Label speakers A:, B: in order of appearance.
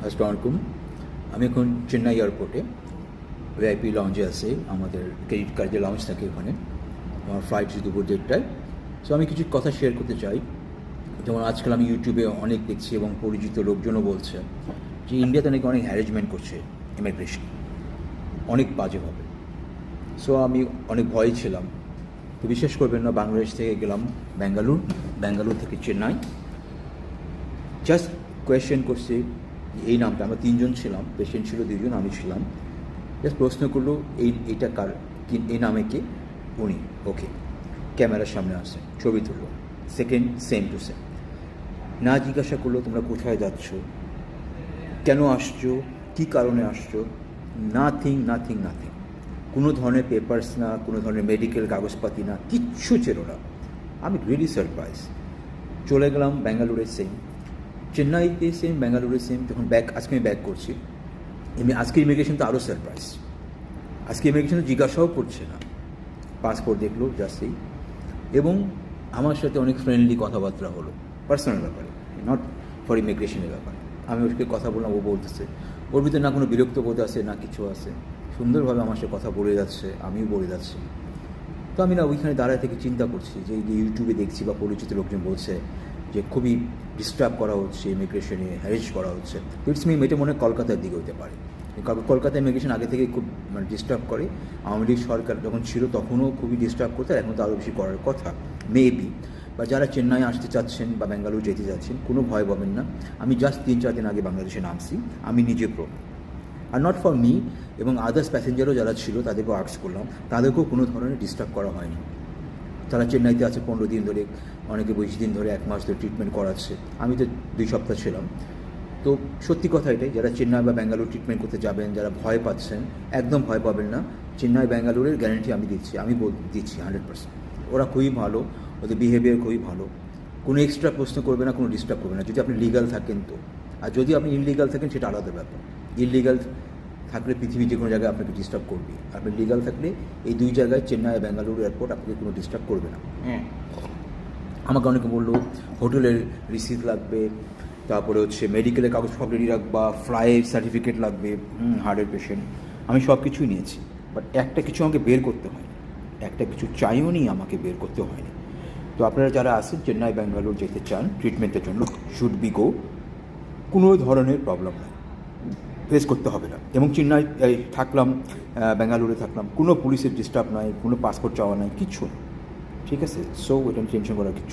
A: আসসালামু আলাইকুম। আমি এখন চেন্নাই এয়ারপোর্টে ভিআইপি লঞ্চে আছি। আমাদের ক্রেডিট কার্ড যে লঞ্চ থাকে ওখানে। আমার ফ্লাইট দুপুর 1:30টায়। সো আমি কিছু কথা শেয়ার করতে চাই। যেমন আজকাল আমি ইউটিউবে অনেক দেখছি এবং পরিচিত লোকজনও বলছে যে ইন্ডিয়াতে নাকি অনেক হ্যারেসমেন্ট করছে ইমিগ্রেশন, অনেক বাজেভাবে। সো আমি অনেক ভয়ে ছিলাম। তো বিশ্বাস করবেন না, বাংলাদেশ থেকে গেলাম ব্যাঙ্গালুর থেকে চেন্নাই। জাস্ট কোয়েশ্চেন করছি এই নামটা, আমরা 3জন ছিলাম, পেশেন্ট ছিল 2জন, আমি ছিলাম। জাস্ট প্রশ্ন করলো এইটা কার, কি এই নামে কে? উনি ওকে, ক্যামেরার সামনে আসছে, ছবি তুললো। Second same to same. না জিজ্ঞাসা করলো তোমরা কোথায় যাচ্ছ, কেন আসছো, কী কারণে আসছো, নাথিং। কোনো ধরনের পেপারস না, কোনো ধরনের মেডিকেল কাগজপাতি না, কিচ্ছু ছিল না। আমি রিয়েলি সারপ্রাইজ। চলে গেলাম ব্যাঙ্গালোরে সেম, চেন্নাইতে সেম, ব্যাঙ্গালোরে সেম। যখন আজকে আমি ব্যাক করছি, আজকে ইমিগ্রেশন তো আরও সারপ্রাইজ। আজকে ইমিগ্রেশন জিজ্ঞাসাও করছে না, পাসপোর্ট দেখলো জাস্টই। এবং আমার সাথে অনেক ফ্রেন্ডলি কথাবার্তা হলো পার্সোনাল ব্যাপারে, নট ফর ইমিগ্রেশনের ব্যাপারে। আমি ওর সাথে কথা বললাম, ও বলতেছে ওর ভিতরে না কোনো বিরক্ত বোধ আছে না কিছু আছে, সুন্দরভাবে আমার সাথে কথা বলে যাচ্ছে, আমিও বলে যাচ্ছি। তো আমি না ওইখানে দাঁড়ায় থেকে চিন্তা করছি যে এই যে ইউটিউবে দেখছি বা পরিচিত লোকজন বলছে যে খুবই ডিস্টার্ব করা হচ্ছে ইমিগ্রেশনে, হ্যারেস করা হচ্ছে। তো ইটস মি এটা মনে হয় কলকাতার দিকে হতে পারে। কলকাতা ইমিগ্রেশন আগে থেকে খুব ডিস্টার্ব করে। আওয়ামী লীগ সরকার যখন ছিল তখনও খুবই ডিস্টার্ব করতে, আর এখন তো আরও বেশি করার কথা মেবি। বা যারা চেন্নাই আসতে চাচ্ছেন বা ব্যাঙ্গালুরু যেতে যাচ্ছেন, কোনো ভয় পাবেন না। আমি জাস্ট 3-4 দিন আগে বাংলাদেশে নামছি, আমি নিজে প্রমাণ। আর নট ফর মি, এবং আদার্স প্যাসেঞ্জারও যারা ছিল তাদেরকেও আর্কস করলাম, তাদেরকেও কোনো ধরনের ডিস্টার্ব করা হয়নি। তারা চেন্নাইতে আছে 15 দিন ধরে, অনেকে 20 দিন ধরে, 1 মাস ধরে ট্রিটমেন্ট করাচ্ছে। আমি তো 2 সপ্তাহ ছিলাম। তো সত্যি কথা এটাই, যারা চেন্নাই বা ব্যাঙ্গালুরু ট্রিটমেন্ট করতে যাবেন, যারা ভয় পাচ্ছেন, একদম ভয় পাবেন না। চেন্নাই ব্যাঙ্গালুরের গ্যারান্টি আমি দিচ্ছি, দিচ্ছি 100%। ওরা খুবই ভালো, ওদের বিহেভিয়ার খুবই ভালো। কোনো এক্সট্রা প্রশ্ন করবে না, কোনো ডিস্টার্ব করবে না, যদি আপনি লিগাল থাকেন তো। আর যদি আপনি ইললিগাল থাকেন সেটা আলাদা ব্যাপার। ইললিগাল থাকলে পৃথিবীর যে কোনো জায়গায় আপনাকে ডিস্টার্ব করবে। আপনি লিগাল থাকলে এই 2 জায়গায়, চেন্নাই ব্যাঙ্গালুরু এয়ারপোর্ট, আপনাকে কোনো ডিস্টার্ব করবে না। আমাকে অনেকে বললো হোটেলের রিসিপ্ট লাগবে, তারপরে হচ্ছে মেডিকেলের কাগজপত্র রেডি রাখবা, ফ্লাইট সার্টিফিকেট লাগবে, হার্টের পেশেন্ট। আমি সব কিছুই নিয়েছি, বাট একটা কিছু আমাকে বের করতে হয়নি, একটা কিছু চাইও নি, আমাকে বের করতে হয়নি। তো আপনারা যারা আসেন চেন্নাই ব্যাঙ্গালুরু যেতে চান ট্রিটমেন্টের জন্য, শুড বি গো। কোনো ধরনের প্রবলেম নেই, ফেস করতে হবে না। এবং চেন্নাই থাকলাম, ব্যাঙ্গালুরু থাকলাম, কোনো পুলিশের ডিস্টার্ব নাই, কোনো পাসপোর্ট চাওয়া নাই, কিচ্ছু না। ঠিক আছে? সো এটা টেনশন করার কিছু